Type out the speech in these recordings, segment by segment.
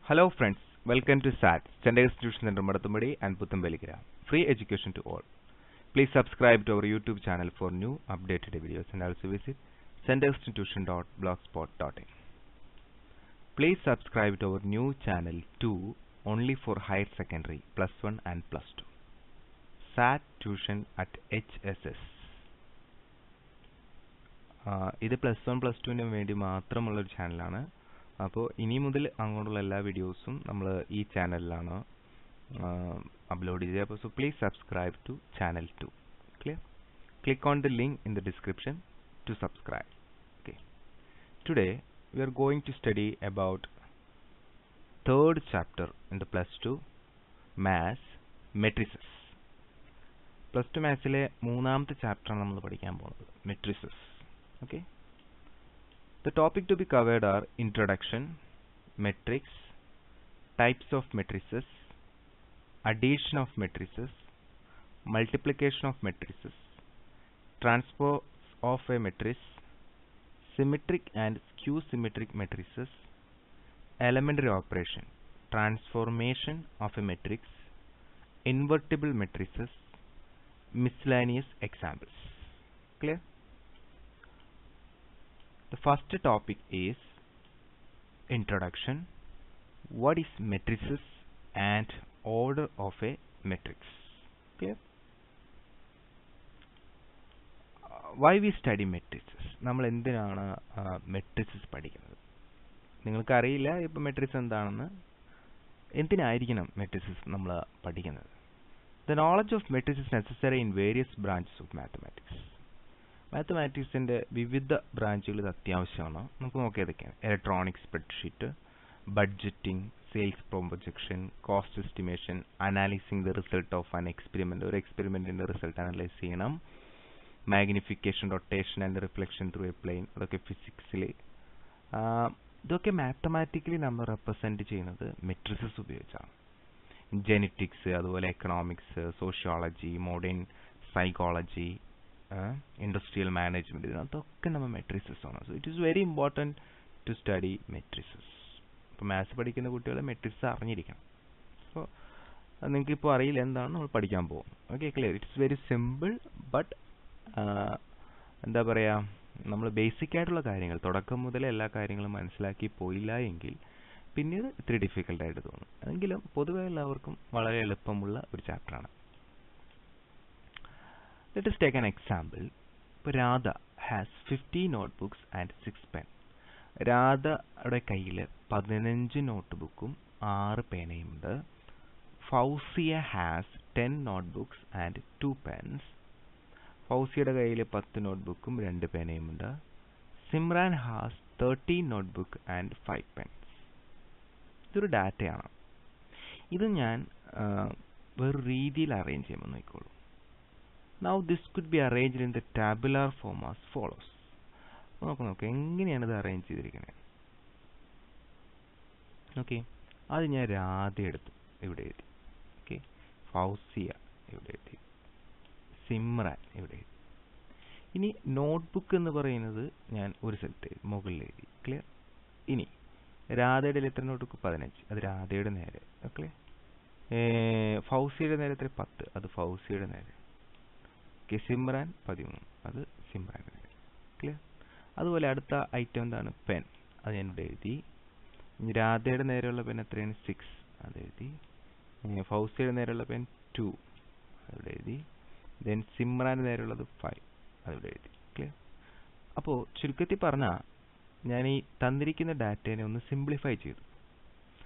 Hello friends, welcome to SAT, Standard Institution Center Madathumadi and Puthambelikkara. Free education to all. Please subscribe to our YouTube channel for new updated videos and also visit centerinstitution.blogspot.in. Please subscribe to our new channel too, only for higher secondary, plus 1 and plus 2. SAT Tuition at HSS. ഇത് plus 1 plus 2 വേണ്ടി മാത്രമുള്ളൊരു ചാനലാണ്. അപ്പോൾ ഇനി മുതൽ അങ്ങോട്ടുള്ള എല്ലാ വീഡിയോസും നമ്മൾ ഈ ചാനലിലാണ് അപ്ലോഡ് ചെയ്യുക. അപ്പോൾ so please subscribe to channel 2. Clear? Click on the link in the description to subscribe. Okay, today we are going to study about third chapter in the plus 2 maths, matrices. plus 2 mathsile മൂന്നാമത്തെ chapter ആണ് നമ്മൾ പഠിക്കാൻ പോകുന്നത്, matrices. Okay, the topic to be covered are introduction, matrix, types of matrices, addition of matrices, multiplication of matrices, transpose of a matrix, symmetric and skew symmetric matrices, elementary operation, transformation of a matrix, invertible matrices, miscellaneous examples. Clear? The first topic is introduction. What is matrices and order of a matrix? Clear? Why we study matrices? നമ്മൾ എന്തിനാണ് matrices പഠിക്കുന്നത്? നിങ്ങൾക്ക് അറിയില്ല ഇപ്പോൾ matrix എന്താണെന്ന്. എന്തിനായിരിക്കണം matrices നമ്മൾ പഠിക്കുന്നത്? The knowledge of matrices is necessary in various branches of mathematics. മാത്തമാറ്റിക്സിൻ്റെ വിവിധ ബ്രാഞ്ചുകൾ ഇത് അത്യാവശ്യമാണ്. നമുക്ക് നോക്കിയാൽ ഏതൊക്കെയാണ്? Electronic spreadsheet, budgeting, sales projection, cost estimation, analysing the result of an experiment, ഒരു എക്സ്പെരിമെൻറ്റിൻ്റെ റിസൾട്ട് അനലൈസ് ചെയ്യണം, magnification, rotation and reflection through a plane, അതൊക്കെ ഫിസിക്സിൽ. ഇതൊക്കെ മാത്തമാറ്റിക്കലി നമ്മൾ റെപ്രസെൻറ്റ് ചെയ്യുന്നത് മെട്രിസസ് ഉപയോഗിച്ചാണ്. ജെനറ്റിക്സ്, അതുപോലെ economics, sociology, modern psychology, industrial management, ഇതിനകത്തൊക്കെ നമ്മൾ മെട്രിസസ് ആണ്. So it is very important to study matrices. ഇപ്പോൾ മാത്സ് പഠിക്കുന്ന കുട്ടികൾ മെട്രിക്സ് അറിഞ്ഞിരിക്കണം. സോ നിങ്ങൾക്കിപ്പോൾ അറിയില്ല എന്താണ് നമ്മൾ പഠിക്കാൻ പോകും. Okay, clear? It's very simple, but എന്താ പറയുക, നമ്മൾ ബേസിക് ആയിട്ടുള്ള കാര്യങ്ങൾ തുടക്കം മുതലേ എല്ലാ കാര്യങ്ങളും മനസ്സിലാക്കി പോയില്ല എങ്കിൽ പിന്നീട് ഇത്തിരി ഡിഫിക്കൽട്ടായിട്ട് തോന്നും. എങ്കിലും പൊതുവെ എല്ലാവർക്കും വളരെ എളുപ്പമുള്ള ഒരു ചാപ്റ്ററാണ്. Let us take an example. Radha has 50 notebooks and 6 pens. രാധയുടെ കയ്യിൽ 15 നോട്ട്ബുക്കും 6 പേനയുമുണ്ട്. Fousiya has 10 notebooks and 2 pens. ഫൗസിയുടെ കയ്യിൽ 10 നോട്ട്ബുക്കും 2 പേനയുമുണ്ട്. Simran has 13 notebook and 5 pens. ഇതൊരു ഡാറ്റയാണ്. ഇത് ഞാൻ വേറൊരു രീതിയിൽ അറേഞ്ച് ചെയ്യുമ്പോൾ നോക്കിക്കോളൂ. Now this could be arranged in the tabular form as follows. നോക്കാം എങ്ങനെയാണ് ഇത് അറേഞ്ച് ചെയ്തിരിക്കുന്നത്. ഓക്കെ, അത് ഞാൻ രാധ എടുത്തു, ഇവിടെ എഴുതി. ഓക്കെ, ഫൗസിയ ഇവിടെ എഴുതി, സിമ്രാൻ ഇവിടെ എഴുതി. ഇനി നോട്ട്ബുക്ക് എന്ന് പറയുന്നത് ഞാൻ ഒരു സ്ഥലത്ത് എഴുതി, മുകളിൽ എഴുതി. ക്ലിയർ? ഇനി രാധയുടെ എത്ര നോട്ട്ബുക്ക്? 15, അത് രാധയുടെ നേരെ. ഓക്കെ, ഫൗസിയുടെ നേരെ എത്ര? 10, അത് ഫൗസിയുടെ നേരെ. ഓക്കെ, സിമ്രാൻ 13, അത് സിമ്രാൻ നേരെ. ക്ലിയർ? അതുപോലെ അടുത്ത ഐറ്റം എന്താണ്? പെൻ, അത് ഞാൻ ഇവിടെ എഴുതി. രാധയുടെ നേരെയുള്ള പെൻ എത്രയാണ്? 6, അത് എഴുതി. ഫൗസിയുടെ നേരെയുള്ള പെൻ 2, അതിവിടെ എഴുതി. ദെൻ സിമ്രാൻ്റെ നേരെയുള്ളത് 5, അതിവിടെ എഴുതി. ക്ലിയർ? അപ്പോൾ ചുരുക്കത്തിൽ പറഞ്ഞാൽ ഞാൻ ഈ തന്നിരിക്കുന്ന ഡാറ്റേനെ ഒന്ന് സിംപ്ലിഫൈ ചെയ്തു.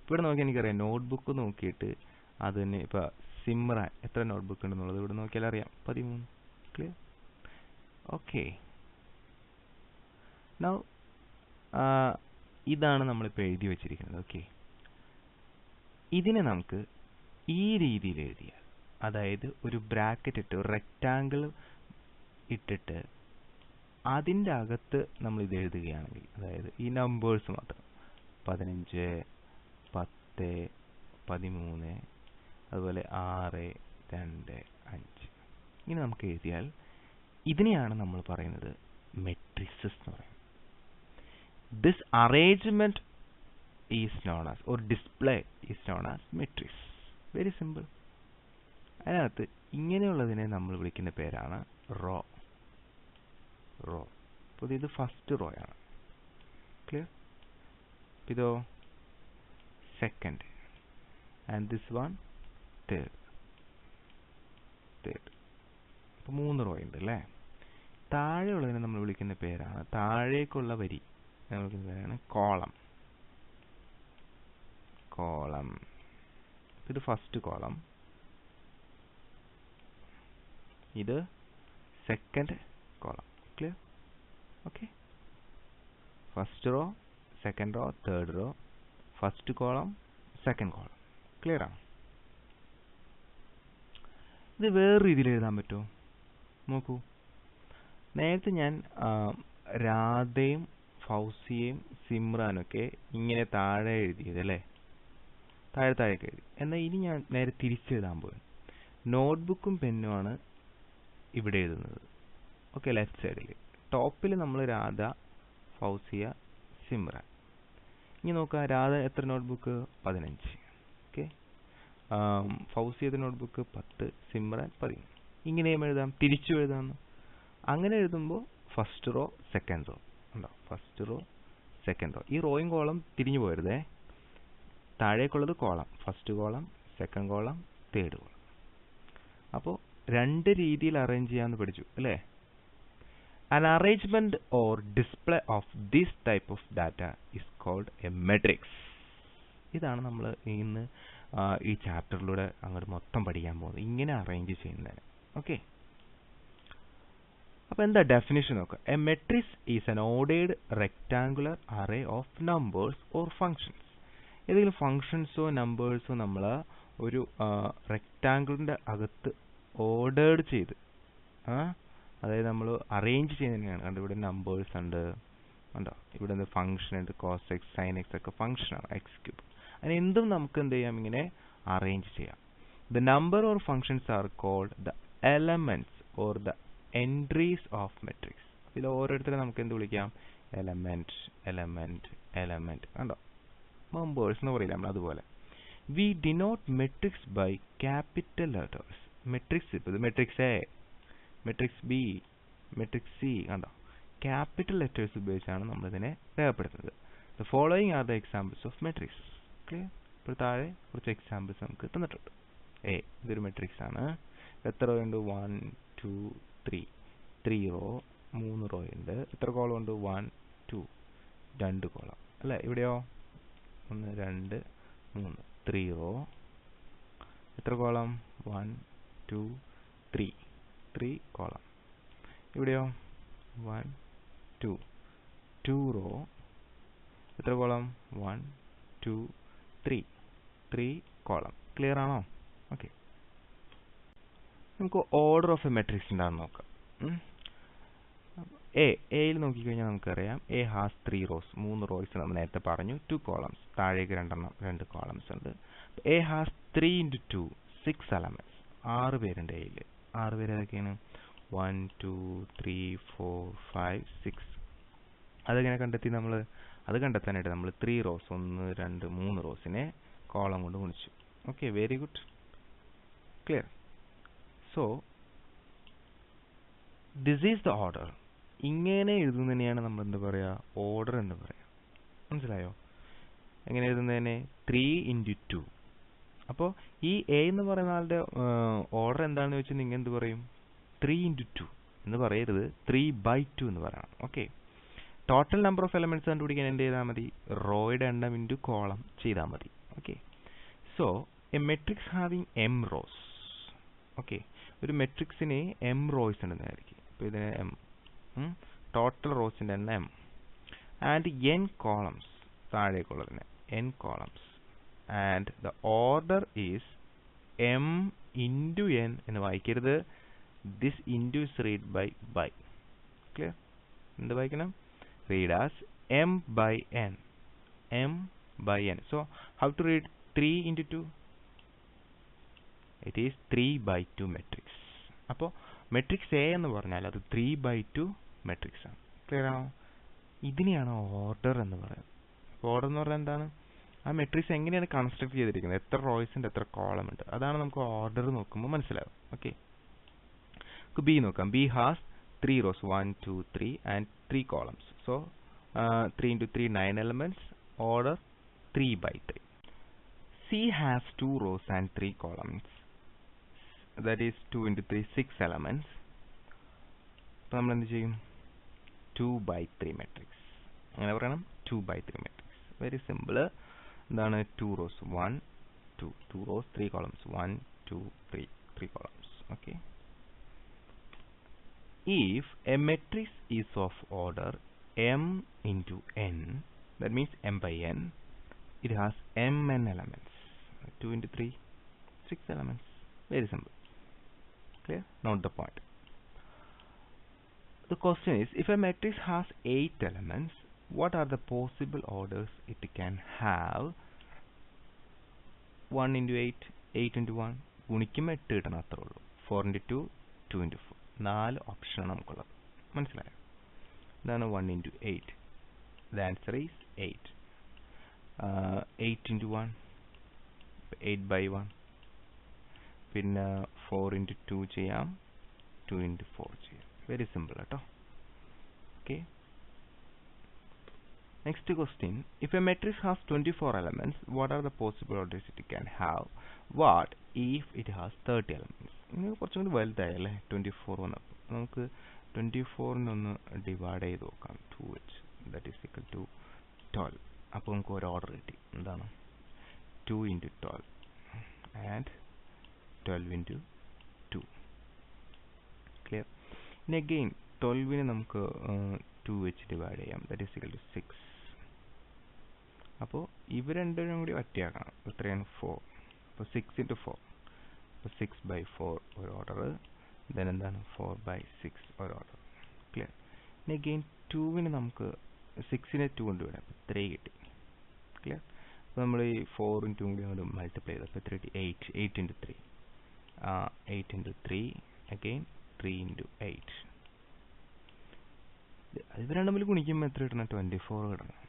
ഇവിടെ നോക്കി എനിക്കറിയാം, നോട്ട്ബുക്ക് നോക്കിയിട്ട് അതിന് ഇപ്പോൾ സിമ്രാൻ എത്ര നോട്ട്ബുക്ക് ഉണ്ടെന്നുള്ളത് ഇവിടെ നോക്കിയാൽ അറിയാം, 13. ക്ലിയർ? ഓക്കെ, നൗ ഇതാണ് നമ്മളിപ്പോൾ എഴുതി വെച്ചിരിക്കുന്നത്. ഓക്കെ, ഇതിനെ നമുക്ക് ഈ രീതിയിൽ എഴുതിയാൽ, അതായത് ഒരു ബ്രാക്കറ്റ് ഇട്ട് ഒരു റെക്റ്റാങ്കിൾ ഇട്ടിട്ട് അതിൻ്റെ അകത്ത് നമ്മൾ ഇത് എഴുതുകയാണെങ്കിൽ, അതായത് ഈ നമ്പേഴ്സ് മാത്രം 15, 10, 13, അതുപോലെ 6, 2, 5 ഇങ്ങനെ നമുക്ക് എഴുതിയാൽ ഇതിനെയാണ് നമ്മൾ പറയുന്നത് മെട്രിസസ് എന്ന് പറയുന്നത്. This arrangement is known as, or display is known as matrix. Very simple. അതിനകത്ത് ഇങ്ങനെയുള്ളതിനെ നമ്മൾ വിളിക്കുന്ന പേരാണ് റോ. അപ്പോൾ ഇത് ഫസ്റ്റ് റോ ആണ്. ക്ലിയർ? ഇതോ second, and this one third. അപ്പോൾ 3 റോ ഉണ്ട് അല്ലേ? താഴെയുള്ളതിനെ നമ്മൾ വിളിക്കുന്ന പേരാണ്, താഴേക്കുള്ള വരി നമ്മൾ വിളിക്കുന്ന പേരാണ് കോളം. ഇത് ഫസ്റ്റ് കോളം, ഇത് second column. Clear? Okay. First row, second raw, third row, first column, second column. Clear ആണ്? ഇത് വേറെ രീതിയിൽ എഴുതാൻ പറ്റുമോ? നോക്കൂ, നേരത്തെ ഞാൻ രാധയും ഫൗസിയയും സിമ്രാനൊക്കെ ഇങ്ങനെ താഴെ എഴുതിയത് അല്ലേ? താഴേക്ക് എഴുതി. എന്നാൽ ഇനി ഞാൻ നേരെ തിരിച്ചെഴുതാൻ പോയി. നോട്ട്ബുക്കും പെന്നുമാണ് ഇവിടെ എഴുതുന്നത്. ഓക്കെ, ലെഫ്റ്റ് സൈഡിൽ ടോപ്പിൽ നമ്മൾ രാധ, ഫൗസിയ, സിമ്രാൻ. ഇനി നോക്കുക, രാധ എത്ര നോട്ട്ബുക്ക്? 15. ഓക്കെ. ഫൗസിയയുടെ നോട്ട്ബുക്ക് 10, സിമ്രാൻ 11. ഇങ്ങനെയും എഴുതാം, തിരിച്ചു എഴുതാമെന്ന്. അങ്ങനെ എഴുതുമ്പോൾ ഫസ്റ്റ് റോ, സെക്കൻഡ് റോ ഉണ്ടോ? First row, second row. ഈ റോയും കോളം തിരിഞ്ഞു പോരുതേ. താഴേക്കുള്ളത് column, first column, second column, third column. അപ്പോൾ 2 രീതിയിൽ അറേഞ്ച് ചെയ്യാമെന്ന് പഠിച്ചു അല്ലേ? An arrangement or display of this type of data is called a matrix. ഇതാണ് നമ്മൾ ഇന്ന് ഈ ചാപ്റ്ററിലൂടെ അങ്ങോട്ട് മൊത്തം പഠിക്കാൻ പോകുന്നത്, ഇങ്ങനെ അറേഞ്ച് ചെയ്യുന്നതിന്. ഓക്കെ. അപ്പോൾ എന്താ ഡെഫിനിഷൻ നോക്കുക. A matrix is an ordered rectangular array of numbers or functions. ഏതെങ്കിലും ഫങ്ഷൻസോ നമ്പേഴ്സോ നമ്മൾ ഒരു റെക്റ്റാങ്കിളിൻ്റെ അകത്ത് ഓർഡേർഡ് ചെയ്ത്, അതായത് നമ്മൾ അറേഞ്ച് ചെയ്യുന്നതിനാണ്. കണ്ടോ, ഇവിടെ നമ്പേഴ്സ് ഉണ്ട്, ഉണ്ടോ? ഇവിടെ ഫംഗ്ഷൻ ഉണ്ട്, കോസ് എക്സ്, സൈൻ എക്സ് ഒക്കെ ഫംഗ്ഷനാണ്, എക്സ് ക്യൂബ്. അങ്ങനെ എന്തും നമുക്ക് എന്ത് ചെയ്യാം, ഇങ്ങനെ അറേഞ്ച് ചെയ്യാം. The number or functions are called the elements or the entries of matrix. ഇതിൽ ഓരോരുത്തരും നമുക്ക് എന്ത് വിളിക്കാം? എലമെന്റ്. കണ്ടോ, നമ്പേഴ്സ് എന്ന് പറയില്ല നമ്മൾ, അതുപോലെ. We denote matrix by capital letters. Matrix, ഇത് matrix A, matrix B, matrix C, കണ്ടോ, ക്യാപിറ്റൽ ലെറ്റേഴ്സ് ഉപയോഗിച്ചാണ് നമ്മളിതിനെ രേഖപ്പെടുത്തുന്നത്. The following are the examples of matrix. Clear? ഇപ്പോൾ താഴെ കുറച്ച് എക്സാമ്പിൾസ് നമുക്ക് തന്നിട്ടുണ്ട്. എ, ഇതൊരു മെട്രിക്സ് ആണ്. എത്ര റോ ഉണ്ട്? 1 2 3 റോ, 3 റോ ഉണ്ട്. എത്ര കോളം ഉണ്ട്? 1 2, 2 കോളം അല്ലേ? ഇവിടെയോ 1 2 3, 3 റോ. എത്ര കോളം? 1 2 3 കോളം. ഇവിടെയോ 1 2 റോ. എത്ര കോളം? 1 2 3 കോളം. ക്ലിയർ ആണോ? ഓക്കെ. നമുക്ക് ഓർഡർ ഓഫ് എ മെട്രിക്സ് എന്താണെന്ന് നോക്കാം. എയിൽ നോക്കിക്കഴിഞ്ഞാൽ നമുക്കറിയാം, എ ഹാസ് 3 റോസ്, 3 റോയ്സ് നമ്മൾ നേരത്തെ പറഞ്ഞു, 2 കോളംസ്, താഴേക്ക് 2 കോളംസ് ഉണ്ട്. A has 3 × 2 6 elements. 6 പേരുണ്ട് എയിൽ. 6 പേര് ഏതൊക്കെയാണ്? 1 2 3 4 5 6. അതെങ്ങനെ കണ്ടെത്തി നമ്മൾ? അത് കണ്ടെത്താനായിട്ട് നമ്മൾ 3 റോസ്, 1 2 3 റോസിനെ കോളം കൊണ്ട് ഗുണിച്ചു. Okay, very good. Clear? So this is the order. ഇങ്ങനെ എഴുതുന്നതിനെയാണ് നമ്മൾ എന്താ പറയുക? ഓർഡർ എന്ന് പറയാം. മനസ്സിലായോ? എങ്ങനെ എഴുതുന്നതിനെ? 3 × 2. അപ്പോൾ ഈ എ എന്ന് പറയുന്ന ആളുടെ ഓർഡർ എന്താണെന്ന് വെച്ചാൽ നിങ്ങൾ എന്ത് പറയും? 3 × 2 എന്ന് പറയരുത്, 3/2 എന്ന് പറയണം. Okay. Total number of elements കണ്ടുപിടിക്കാൻ എന്ത് ചെയ്താൽ മതി? റോയുടെ എണ്ണം ഇൻറ്റു കോളം ചെയ്താൽ മതി. Okay. So A matrix having m rose. Okay, ഒരു മെട്രിക്സിന് m റോയ്സ് ഉണ്ടെന്നായിരിക്കും. അപ്പോൾ ഇതിന് m, ടോട്ടൽ റോസിൻ്റെ എണ്ണം m, ആൻഡ് n കോളംസ്, താഴേക്കുള്ളതിന് n columns, and the order is m × n എന്ന് വായിക്കരുത്. This into is read by. Clear? എന്ത് വായിക്കണം? read as m/n. So how to read 3 × 2? It is 3/2 matrix. അപ്പോൾ മെട്രിക്സ് എ എന്ന് പറഞ്ഞാൽ അത് 3/2 മെട്രിക്സ് ആണ്. ക്ലിയർ ആണോ? ഇതിനെയാണ് ഓർഡർ എന്ന് പറയുന്നത്. ഓർഡർ എന്ന് പറഞ്ഞാൽ എന്താണ്? ആ മെട്രിക്സ് എങ്ങനെയാണ് കൺസ്ട്രക്ട് ചെയ്തിരിക്കുന്നത്, എത്ര റോയ്സ് ഉണ്ട്, എത്ര കോളം ഉണ്ട്, അതാണ് നമുക്ക് ഓർഡർ നോക്കുമ്പോൾ മനസ്സിലാവും. ഓക്കെ, ബി നോക്കാം. B has 3 rows 1 2 3 and 3 columns. So 3 into 3 9 elements, order 3 by 3. C has 2 rows and 3 columns, that is 2 into 3 6 elements. അപ്പോൾ നമ്മൾ എന്ത് ചെയ്യും? 2 by 3 matrix. അങ്ങനെ പറയണം, 2 by 3 matrix. Very simple. എന്താണ്? 2 rows 1 2 2 rows 3 columns 1 2 3 3 columns. Okay. If a matrix is of order m into n, that means m by n, it has mn elements. 2 into 3 6 elements. Very simple. Clear? Note the point. The question is, if a matrix has 8 elements, what are the possible orders it can have? 1 into 8 8 into 1 ഗുണിക്കുമ്പോൾ 8 കിട്ടണം, അത്രേ ഉള്ളൂ. 4 into 2 2 into 4. 4 ഓപ്ഷനാണ് നമുക്കുള്ളത്. മനസ്സിലായോ? ഇതാണ് 1 into 8. The answer is 8. 8 into 1 8 by 1. പിന്നെ 4 into 2 ചെയ്യാം, 2 into 4 ചെയ്യാം. വെരി സിമ്പിൾ കേട്ടോ. Okay. Next question. If a matrix has 24 elements, what are the possible orders it can have? What if it has 30 elements? ഇങ്ങനെ കുറച്ചും കൂടി വലുതായി അല്ലേ 24 വന്നപ്പോൾ. നമുക്ക് 24 ഒന്ന് ഡിവൈഡ് ചെയ്ത് നോക്കാം. 2 വെച്ച്, ദാറ്റ് ഈസ് ഈക്വൽ ടു 12. അപ്പോൾ നമുക്ക് ഒരു ഓർഡർ കിട്ടി. എന്താണ്? 2 into 12 and 12 into 2. ക്ലിയർ? ഇനി അഗെയിൻ 12നെ നമുക്ക് 2 വെച്ച് ഡിവൈഡ് ചെയ്യാം. That is equal to 6. അപ്പോൾ ഇവ രണ്ടും കൂടി ഒറ്റയാക്കണം. എത്രയാണ്? 4. അപ്പോൾ 6 into 4. അപ്പോൾ 6 by 4 ഒരു ഓർഡർ. ദെൻ എന്താണ്? 4 by 6 ഒരു ഓർഡർ. ക്ലിയർ? ഇനി അഗെയിൻ 2ന് നമുക്ക് 6നെ 2 കൊണ്ട് വിടാം. അപ്പോൾ 3 കിട്ടി. ക്ലിയർ? അപ്പോൾ നമ്മൾ ഈ 4 2 കൂടി അങ്ങോട്ട് മൾട്ടിപ്ലൈ ചെയ്തു. അപ്പോൾ 3 8 8 into 3 8 into 3 അഗെയിൻ 3 into 8. ഇത് രണ്ടും തമ്മിൽ ഗുണിക്കുമ്പോൾ എത്ര കിട്ടണം? 24 കിട്ടണം.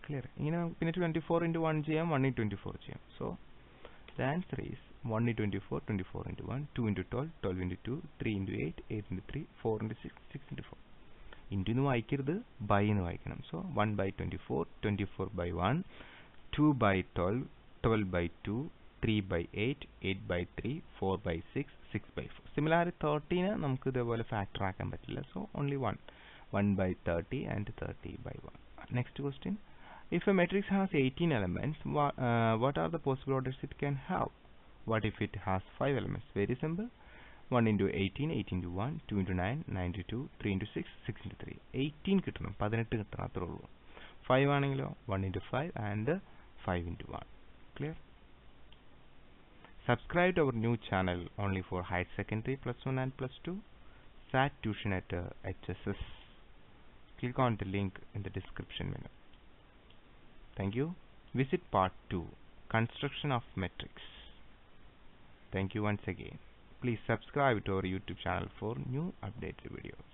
ക്ലിയർ? ഇങ്ങനെ പിന്നെ 24 into 1 ചെയ്യാം, 1 into 24 ചെയ്യാം. So the answer is 1 into 24 24 into 1 2 into 12 12 into 2 3 into 8 8 into 3 4 into 6 6 into 4. into എന്ന് വായിക്കരുത്, by എന്ന് വായിക്കണം. So 1 by 24 24 by 1 2 by 12 12 by 2 3 by 8 8 by 3 4 by 6 6 by 4. Similarly 13 നമുക്ക് ഇതേപോലെ ഫാക്ടർ ആക്കാൻ പറ്റില്ല. So only 1 by 30 and 30 by 1. Next question. If a matrix has 18 elements, what are the possible orders it can have? What if it has 5 elements? Very simple. 1 into 18 8 into 1 2 into 9 9 into 2 3 into 6 6 into 3. 18 കിട്ടണം, 18 കിട്ടണം, അത്രേ ഉള്ളൂ. 5 ആണെങ്കിലോ 1 into 5 and 5 into 1. Clear? Subscribe to our new channel only for higher secondary +1 and +2 SAT tuition at HSS. Click on the link in the description menu. Thank you. Visit part 2, construction of matrix. Thank you once again. Please subscribe to our YouTube channel for new updated videos.